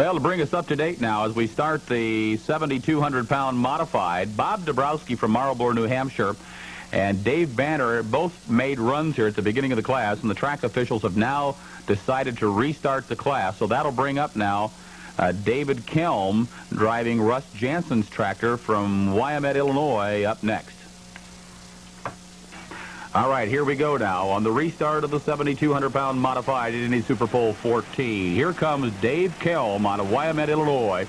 Well, to bring us up to date now as we start the 7,200-pound modified, Bob Dabrowski from Marlborough, New Hampshire, and Dave Banner both made runs here at the beginning of the class, and the track officials have now decided to restart the class. So that'll bring up now David Kelm driving Russ Jansen's tractor from Wilmette, Illinois, up next. All right, here we go now on the restart of the 7,200-pound modified Indy Super Pull 14. Here comes Dave Kelm out of Wilmette, Illinois,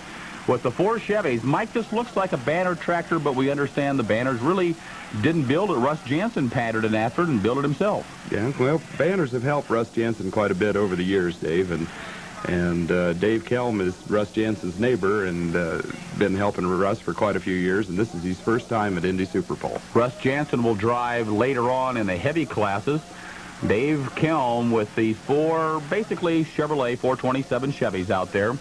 with the 4 Chevys. Mike, this looks like a Banner tractor, but we understand the Banners really didn't build it. Russ Jansen patterned it after it and built it himself. Yeah, well, Banners have helped Russ Jansen quite a bit over the years, Dave, and Dave Kelm is Russ Jansen's neighbor and been helping Russ for quite a few years, and this is his first time at Indy Super Pull. Russ Jansen will drive later on in the heavy classes. Dave Kelm with these 4, basically Chevrolet 427 Chevys out there.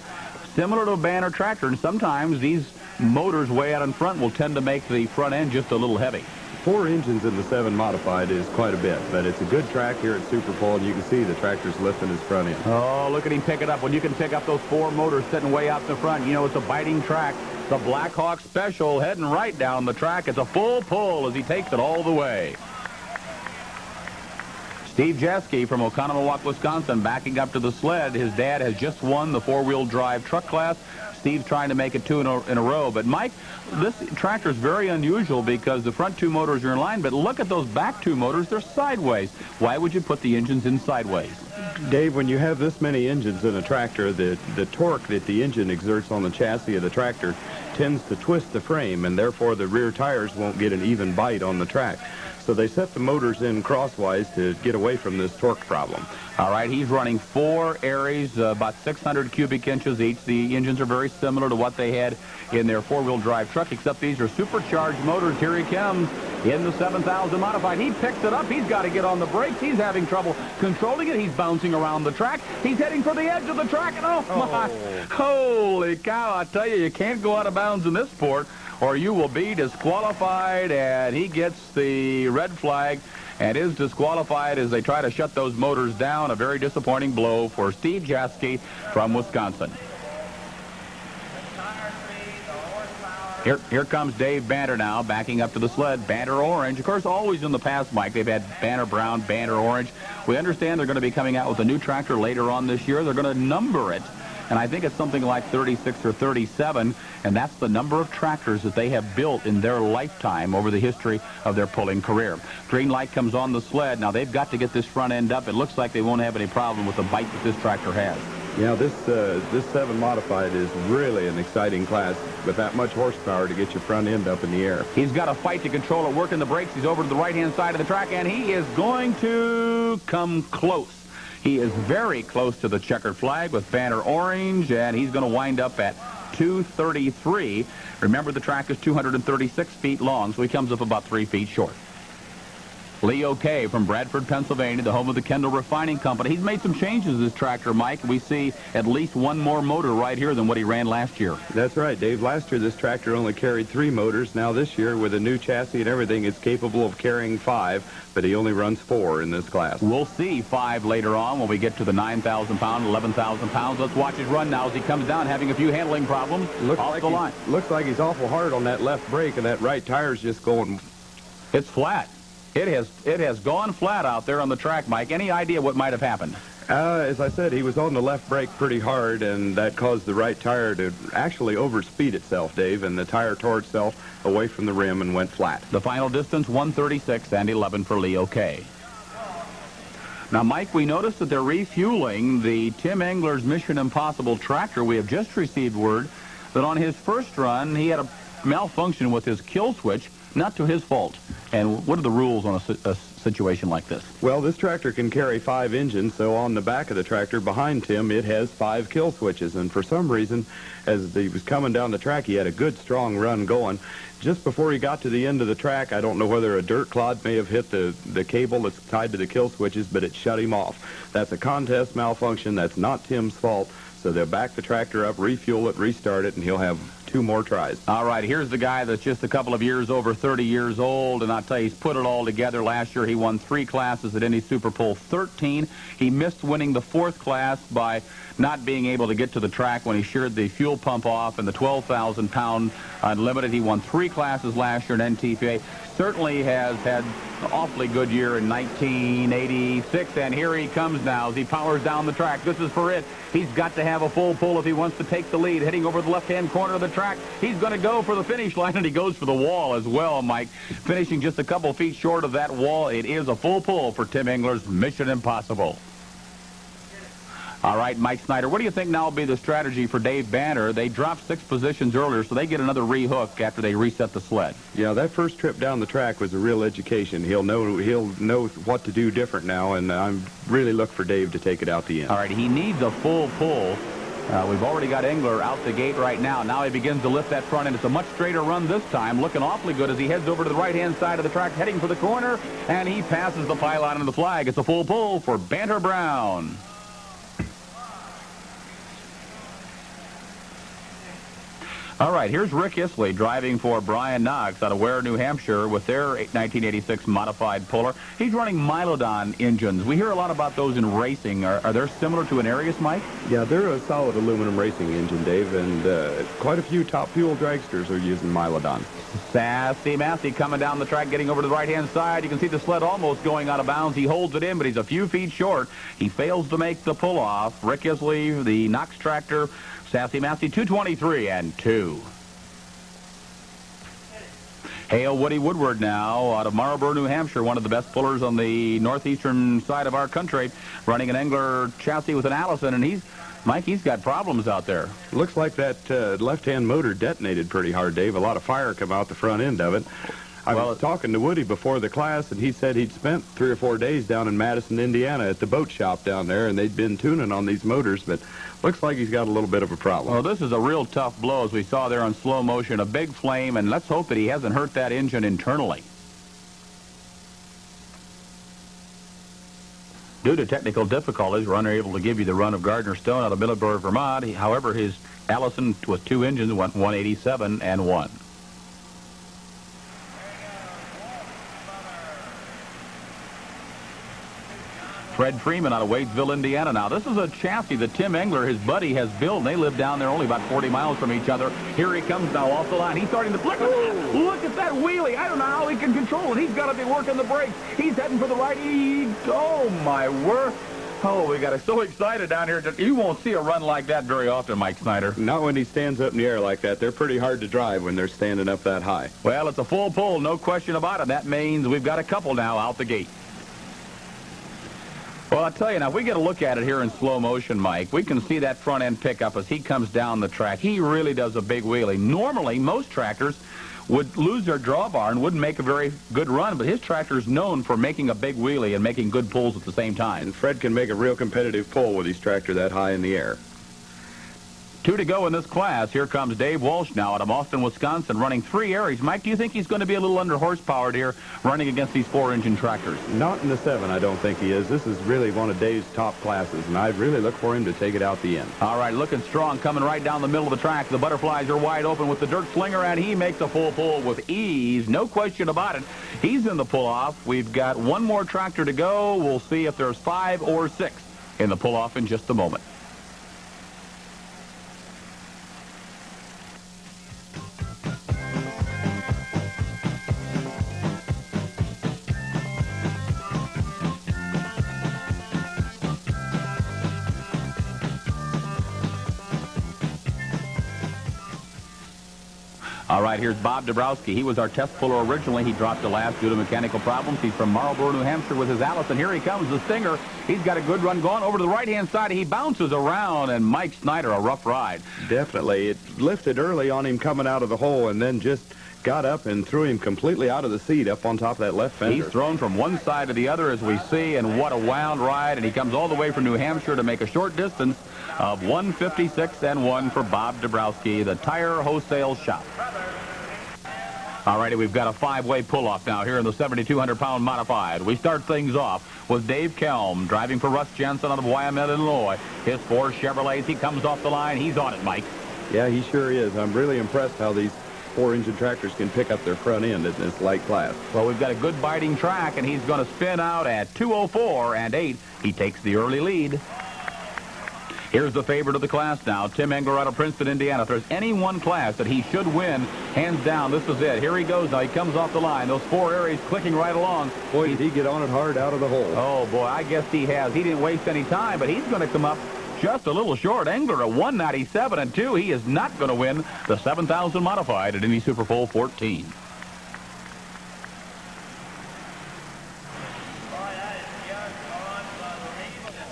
Similar to a Banner tractor, and sometimes these motors way out in front will tend to make the front end just a little heavy. 4 engines in the 7 modified is quite a bit, but it's a good track here at Super Pull, and you can see the tractor's lifting his front end. Oh, look at him pick it up. When you can pick up those 4 motors sitting way out in the front, you know it's a biting track. The Black Hawk Special heading right down the track. It's a full pull as he takes it all the way. Steve Jeske from Oconomowoc, Wisconsin, backing up to the sled. His dad has just won the 4-wheel drive truck class. Steve's trying to make it 2 in a row. But, Mike, this tractor is very unusual because the front 2 motors are in line, but look at those back 2 motors. They're sideways. Why would you put the engines in sideways? Dave, when you have this many engines in a tractor, the torque that the engine exerts on the chassis of the tractor tends to twist the frame, and therefore the rear tires won't get an even bite on the track. So they set the motors in crosswise to get away from this torque problem. All right, he's running 4 Aries, about 600 cubic inches each. The engines are very similar to what they had in their 4-wheel drive truck, except these are supercharged motors. Here he comes in the 7,000 modified. He picks it up. He's got to get on the brakes. He's having trouble controlling it. He's bouncing around the track. He's heading for the edge of the track. And my, holy cow, I tell you can't go out of bounds in this sport, or you will be disqualified. And he gets the red flag and is disqualified as they try to shut those motors down. A very disappointing blow for Steve Jeske from Wisconsin. Here comes Dave Banner now, backing up to the sled. Banner orange. Of course, always in the past, Mike, they've had Banner brown, Banner orange. We understand they're going to be coming out with a new tractor later on this year. They're going to number it, and I think it's something like 36 or 37, and that's the number of tractors that they have built in their lifetime over the history of their pulling career. Green light comes on the sled. Now, they've got to get this front end up. It looks like they won't have any problem with the bite that this tractor has. Yeah, this 7 modified is really an exciting class with that much horsepower to get your front end up in the air. He's got to fight to control it, working the brakes. He's over to the right-hand side of the track, and he is going to come close. He is very close to the checkered flag with Banner orange, and he's going to wind up at 233. Remember, the track is 236 feet long, so he comes up about 3 feet short. Leo Kay from Bradford, Pennsylvania, the home of the Kendall Refining Company. He's made some changes to this tractor, Mike. We see at least 1 more motor right here than what he ran last year. That's right, Dave. Last year, this tractor only carried 3 motors. Now this year, with a new chassis and everything, it's capable of carrying 5, but he only runs 4 in this class. We'll see 5 later on when we get to the 9,000 pound, 11,000 pounds. Let's watch his run now as he comes down, having a few handling problems off the line. Looks like he's awful hard on that left brake, and that right tire's just going... It's flat. It has gone flat out there on the track, Mike. Any idea what might have happened? As I said, he was on the left brake pretty hard, and that caused the right tire to actually overspeed itself, Dave, and the tire tore itself away from the rim and went flat. The final distance, 136 and 11 for Leo Kay. Now, Mike, we noticed that they're refueling the Tim Engler's Mission Impossible tractor. We have just received word that on his first run, he had a malfunction with his kill switch, not to his fault. And what are the rules on a situation like this? Well, this tractor can carry 5 engines, so on the back of the tractor behind Tim, it has 5 kill switches. And for some reason, as he was coming down the track, he had a good, strong run going. Just before he got to the end of the track, I don't know whether a dirt clod may have hit the cable that's tied to the kill switches, but it shut him off. That's a contest malfunction. That's not Tim's fault. So they'll back the tractor up, refuel it, restart it, and he'll have 2 more tries. All right, here's the guy that's just a couple of years over 30 years old, and I'll tell you, he's put it all together. Last year, he won 3 classes at Indy Super Pull 13. He missed winning the 4th class by not being able to get to the track when he sheared the fuel pump off in the 12,000-pound unlimited. He won 3 classes last year in NTPA. Certainly has had an awfully good year in 1986, and here he comes now as he powers down the track. This is for it. He's got to have a full pull if he wants to take the lead. Heading over the left-hand corner of the track, he's going to go for the finish line, and he goes for the wall as well, Mike. Finishing just a couple feet short of that wall. It is a full pull for Tim Engler's Mission Impossible. All right, Mike Snyder, what do you think now will be the strategy for Dave Banner? They dropped 6 positions earlier, so they get another rehook after they reset the sled. Yeah, that first trip down the track was a real education. He'll know what to do different now, and I'm really look for Dave to take it out the end. All right, he needs a full pull. We've already got Engler out the gate right now. Now he begins to lift that front end. It's a much straighter run this time, looking awfully good as he heads over to the right-hand side of the track, heading for the corner, and he passes the pylon and the flag. It's a full pull for Banter Brown. All right, here's Rick Isley driving for Brian Knox out of Ware, New Hampshire with their 1986 modified puller. He's running Milodon engines. We hear a lot about those in racing. Are they similar to an Arius, Mike? Yeah, they're a solid aluminum racing engine, Dave, and quite a few top fuel dragsters are using Milodon. Sassy Massey coming down the track, getting over to the right-hand side. You can see the sled almost going out of bounds. He holds it in, but he's a few feet short. He fails to make the pull-off. Rick Isley, the Knox tractor, Sassy Massey, 223 and 2. Hail Woody Woodward now out of Marlborough, New Hampshire, one of the best pullers on the northeastern side of our country, running an Engler chassis with an Allison, and he's got problems out there. Looks like that left-hand motor detonated pretty hard, Dave. A lot of fire come out the front end of it. I was talking to Woody before the class, and he said he'd spent 3 or 4 days down in Madison, Indiana at the boat shop down there, and they'd been tuning on these motors, but looks like he's got a little bit of a problem. Well, this is a real tough blow, as we saw there on slow motion. A big flame, and let's hope that he hasn't hurt that engine internally. Due to technical difficulties, we're unable to give you the run of Gardner Stone out of Middleborough, Vermont. However, his Allison with 2 engines went 187 and 1. Fred Freeman out of Wadesville, Indiana. Now, this is a chassis that Tim Engler, his buddy, has built, and they live down there only about 40 miles from each other. Here he comes now off the line. He's starting to flick. Look at that wheelie. I don't know how he can control it. He's got to be working the brakes. He's heading for the right. Oh, my word. Oh, we got so excited down here. You won't see a run like that very often, Mike Snyder. Not when he stands up in the air like that. They're pretty hard to drive when they're standing up that high. Well, it's a full pull, no question about it. That means we've got a couple now out the gate. Well, I'll tell you now, if we get a look at it here in slow motion, Mike, we can see that front end pickup as he comes down the track. He really does a big wheelie. Normally, most tractors would lose their drawbar and wouldn't make a very good run, but his tractor is known for making a big wheelie and making good pulls at the same time. And Fred can make a real competitive pull with his tractor that high in the air. 2 to go in this class. Here comes Dave Walsh now out of Austin, Wisconsin, running 3 Aries. Mike, do you think he's going to be a little under horsepowered here running against these 4-engine tractors? Not in the 7, I don't think he is. This is really one of Dave's top classes, and I really look for him to take it out the end. All right, looking strong, coming right down the middle of the track. The butterflies are wide open with the dirt slinger, and he makes a full pull with ease. No question about it. He's in the pull-off. We've got 1 more tractor to go. We'll see if there's 5 or 6 in the pull-off in just a moment. All right, here's Bob Dabrowski. He was our test puller originally. He dropped the last due to mechanical problems. He's from Marlborough, New Hampshire with his Allison. Here he comes, the Stinger. He's got a good run going over to the right-hand side. He bounces around, and Mike Snyder, a rough ride. Definitely. It lifted early on him coming out of the hole and then just got up and threw him completely out of the seat up on top of that left fender. He's thrown from one side to the other, as we see, and what a wound ride. And he comes all the way from New Hampshire to make a short distance of 156 and 1 for Bob Dabrowski, the Tire Wholesale Shop. All righty, we've got a 5-way pull-off now here in the 7,200-pound modified. We start things off with Dave Kelm driving for Russ Jensen out of Wyoming, Illinois. His 4 Chevrolets. He comes off the line. He's on it, Mike. Yeah, he sure is. I'm really impressed how these 4-engine tractors can pick up their front end in this light class. Well, we've got a good biting track, and he's going to spin out at 2:04 and 8. He takes the early lead. Here's the favorite of the class now, Tim Engler out of Princeton, Indiana. If there's any one class that he should win, hands down, this is it. Here he goes now. He comes off the line. Those 4 areas clicking right along. Boy, did he get on it hard out of the hole. Oh, boy, I guess he has. He didn't waste any time, but he's going to come up just a little short. Engler at 197 and 2. He is not going to win the 7,000 modified at Indy Super Pull 14.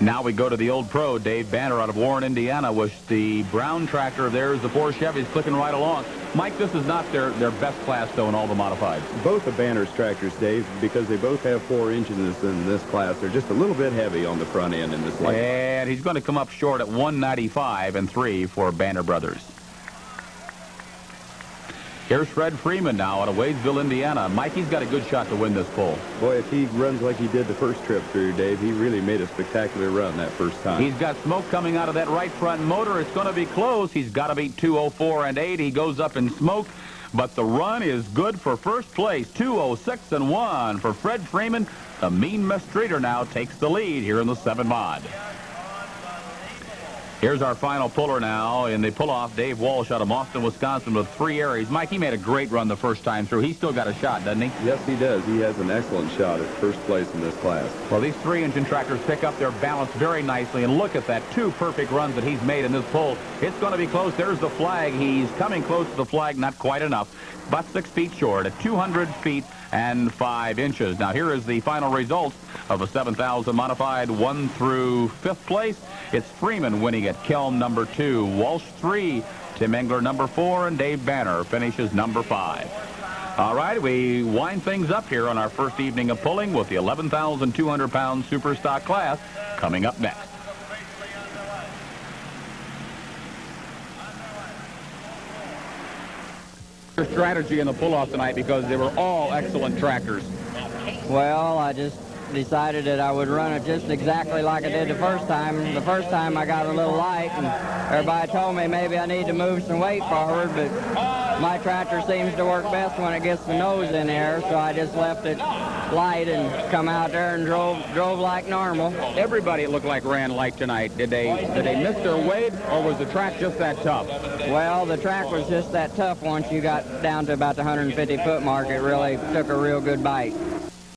Now we go to the old pro, Dave Banner out of Warren, Indiana, with the brown tractor. There's the 4 Chevys clicking right along. Mike, this is not their best class, though, in all the modifieds. Both of Banner's tractors, Dave, because they both have 4 engines in this class, they're just a little bit heavy on the front end in this light. And he's going to come up short at 195 and 3 for Banner Brothers. Here's Fred Freeman now out of Wadesville, Indiana. Mikey's got a good shot to win this pull. Boy, if he runs like he did the first trip through, Dave, he really made a spectacular run that first time. He's got smoke coming out of that right front motor. It's going to be close. He's got to beat 2:04 and 8. He goes up in smoke, but the run is good for first place. 2:06 and 1 for Fred Freeman. The mean mistreater now takes the lead here in the 7 mod. Here's our final puller now in the pull-off. Dave Walsh out of Austin, Wisconsin with 3 areas. Mike, he made a great run the first time through. He's still got a shot, doesn't he? Yes, he does. He has an excellent shot at first place in this class. Well, these 3-engine tractors pick up their balance very nicely. And look at that, 2 perfect runs that he's made in this pull. It's going to be close. There's the flag. He's coming close to the flag, not quite enough. About 6 feet short at 200 feet and 5 inches. Now, here is the final result of the 7,000 modified 1 through 5th place. It's Freeman winning at Kelm number 2, Walsh 3, Tim Engler number 4, and Dave Banner finishes number 5. All right, we wind things up here on our first evening of pulling with the 11,200-pound super stock class coming up next. Strategy in the pull-off tonight, because they were all excellent tractors. Well, I just decided that I would run it just exactly like I did the first time. The first time I got a little light, and everybody told me maybe I need to move some weight forward, but my tractor seems to work best when it gets the nose in there, so I just left it light and come out there and drove like normal. Everybody looked like ran light tonight. Did they miss their weight, or was the track just that tough? Well, the track was just that tough once you got down to about the 150-foot mark. It really took a real good bite.